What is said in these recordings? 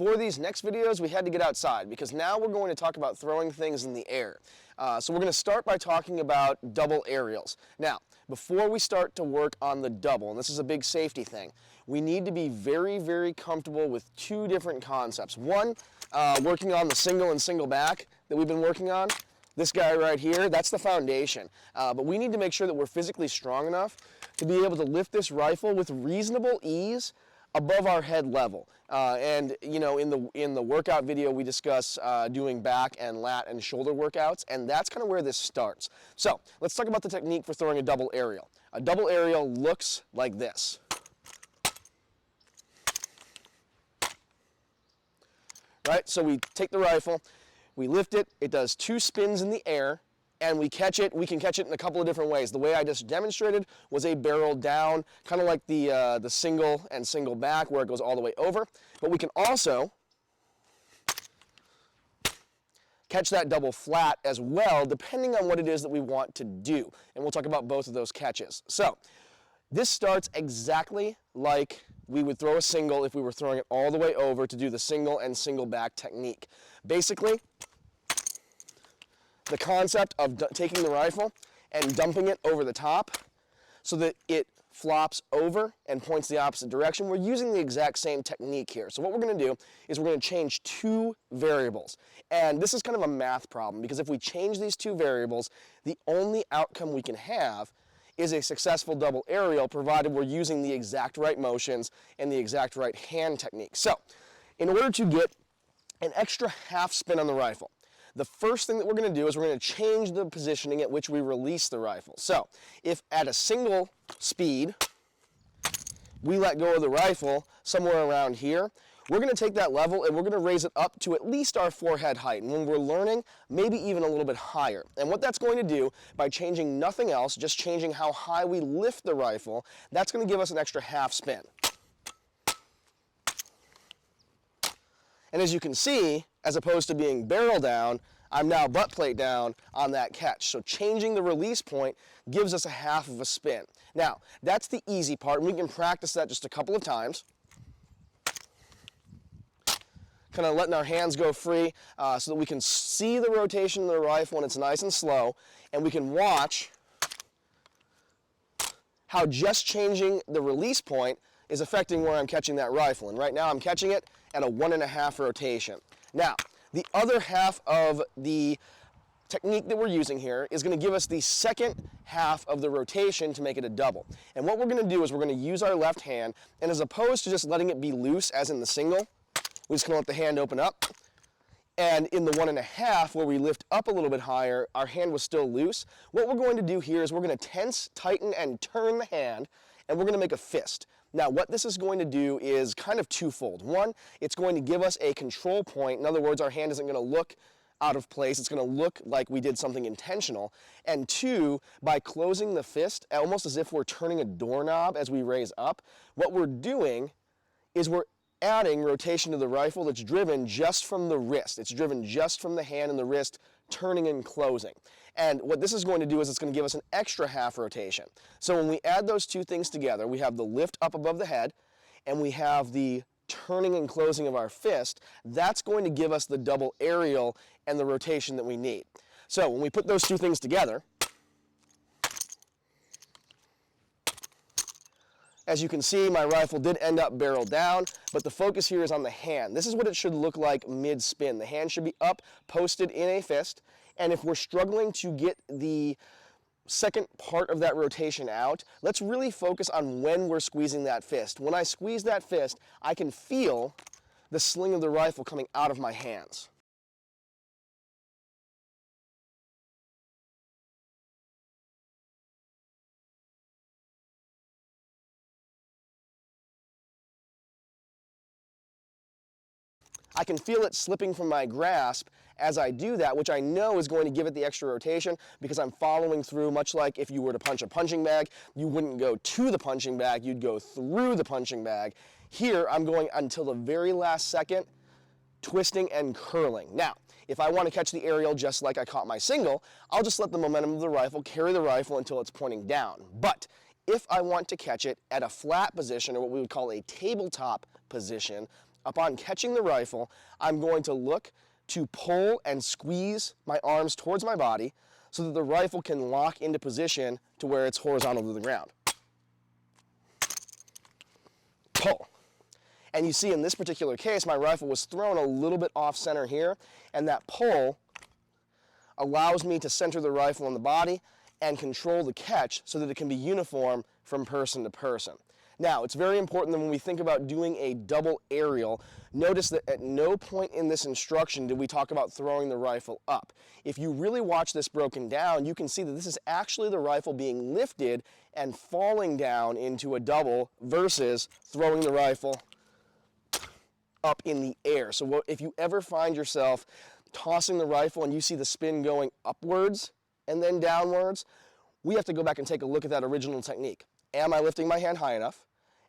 for these next videos, we had to get outside because now we're going to talk about throwing things in the air. So we're going to start by talking about double aerials. Now, before we start to work on the double, and this is a big safety thing, we need to be very, very comfortable with two different concepts. One, working on the single and single back that we've been working on. This guy right here, that's the foundation. But we need to make sure that we're physically strong enough to be able to lift this rifle with reasonable ease above our head level. And you know, in the workout video we discuss doing back and lat and shoulder workouts, and that's kind of where this starts. So let's talk about the technique for throwing a double aerial. A double aerial looks like this. Right, so we take the rifle, we lift it, it does 2 spins in the air, and we catch it. We can catch it in a couple of different ways. The way I just demonstrated was a barrel down, kind of like the single and single back where it goes all the way over. But we can also catch that double flat as well, depending on what it is that we want to do. And we'll talk about both of those catches. So this starts exactly like we would throw a single if we were throwing it all the way over to do the single and single back technique. Basically, the concept of taking the rifle and dumping it over the top so that it flops over and points the opposite direction. We're using the exact same technique here. So what we're going to do is we're going to change 2 variables. And this is kind of a math problem because if we change these 2 variables, the only outcome we can have is a successful double aerial provided we're using the exact right motions and the exact right hand technique. So in order to get an extra half spin on the rifle, the first thing that we're going to do is we're going to change the positioning at which we release the rifle. So if at a single speed we let go of the rifle somewhere around here, we're going to take that level and we're going to raise it up to at least our forehead height. And when we're learning, maybe even a little bit higher. And what that's going to do, by changing nothing else, just changing how high we lift the rifle, that's going to give us an extra half spin. And as you can see, as opposed to being barrel down, I'm now butt plate down on that catch. So changing the release point gives us a half of a spin. Now, that's the easy part, and we can practice that just a couple of times. Kind of letting our hands go free so that we can see the rotation of the rifle when it's nice and slow, and we can watch how just changing the release point is affecting where I'm catching that rifle. And right now I'm catching it at a 1.5 rotation. Now, the other half of the technique that we're using here is going to give us the second half of the rotation to make it a double. And what we're going to do is we're going to use our left hand, and as opposed to just letting it be loose as in the single, we're just going to let the hand open up. And in the 1.5, where we lift up a little bit higher, our hand was still loose. What we're going to do here is we're going to tense, tighten, and turn the hand, and we're going to make a fist. Now, what this is going to do is kind of twofold. One, it's going to give us a control point. In other words, our hand isn't going to look out of place. It's going to look like we did something intentional. And 2, by closing the fist, almost as if we're turning a doorknob as we raise up, what we're doing is we're adding rotation to the rifle that's driven just from the wrist. It's driven just from the hand and the wrist turning and closing. And what this is going to do is it's going to give us an extra half rotation. So when we add those 2 things together, we have the lift up above the head and we have the turning and closing of our fist. That's going to give us the double aerial and the rotation that we need. So when we put those 2 things together, as you can see, my rifle did end up barrel down, but the focus here is on the hand. This is what it should look like mid-spin. The hand should be up, posted in a fist, and if we're struggling to get the second part of that rotation out, let's really focus on when we're squeezing that fist. When I squeeze that fist, I can feel the sling of the rifle coming out of my hands. I can feel it slipping from my grasp as I do that, which I know is going to give it the extra rotation because I'm following through, much like if you were to punch a punching bag, you wouldn't go to the punching bag, you'd go through the punching bag. Here, I'm going until the very last second, twisting and curling. Now, if I want to catch the aerial just like I caught my single, I'll just let the momentum of the rifle carry the rifle until it's pointing down. But if I want to catch it at a flat position, or what we would call a tabletop position, upon catching the rifle, I'm going to look to pull and squeeze my arms towards my body so that the rifle can lock into position to where it's horizontal to the ground. Pull. And you see in this particular case, my rifle was thrown a little bit off center here, and that pull allows me to center the rifle in the body and control the catch so that it can be uniform from person to person. Now, it's very important that when we think about doing a double aerial, notice that at no point in this instruction did we talk about throwing the rifle up. If you really watch this broken down, you can see that this is actually the rifle being lifted and falling down into a double versus throwing the rifle up in the air. So if you ever find yourself tossing the rifle and you see the spin going upwards and then downwards, we have to go back and take a look at that original technique. Am I lifting my hand high enough?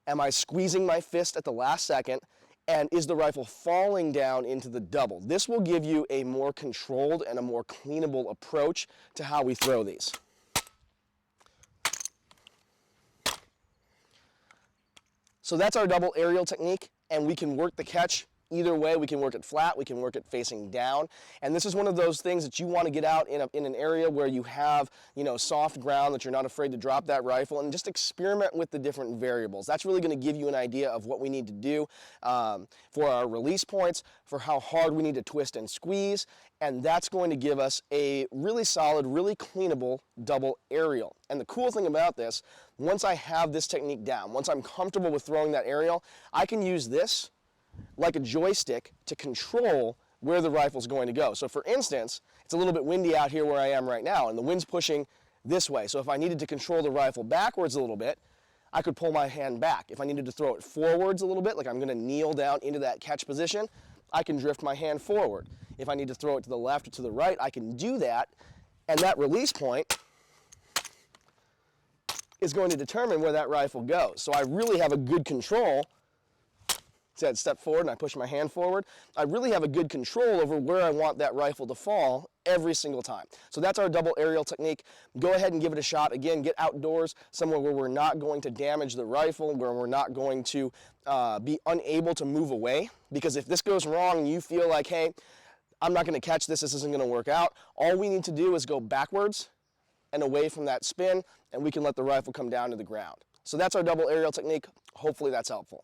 Am I squeezing my fist at the last second? And is the rifle falling down into the double? This will give you a more controlled and a more cleanable approach to how we throw these. So that's our double aerial technique, and we can work the catch either way. We can work it flat, we can work it facing down, and this is one of those things that you want to get out in an area where you have, soft ground, that you're not afraid to drop that rifle, and just experiment with the different variables. That's really going to give you an idea of what we need to do for our release points, for how hard we need to twist and squeeze, and that's going to give us a really solid, really cleanable double aerial. And the cool thing about this, once I have this technique down, once I'm comfortable with throwing that aerial, I can use this like a joystick to control where the rifle's going to go. So for instance, it's a little bit windy out here where I am right now, and the wind's pushing this way. So if I needed to control the rifle backwards a little bit, I could pull my hand back. If I needed to throw it forwards a little bit, like I'm gonna kneel down into that catch position, I can drift my hand forward. If I need to throw it to the left or to the right, I can do that, and that release point is going to determine where that rifle goes. So I really have a good control. See, I'd step forward and I push my hand forward. I really have a good control over where I want that rifle to fall every single time. So that's our double aerial technique. Go ahead and give it a shot. Again, get outdoors, somewhere where we're not going to damage the rifle, where we're not going to be unable to move away. Because if this goes wrong and you feel like, hey, I'm not going to catch this, this isn't going to work out, all we need to do is go backwards and away from that spin, and we can let the rifle come down to the ground. So that's our double aerial technique. Hopefully that's helpful.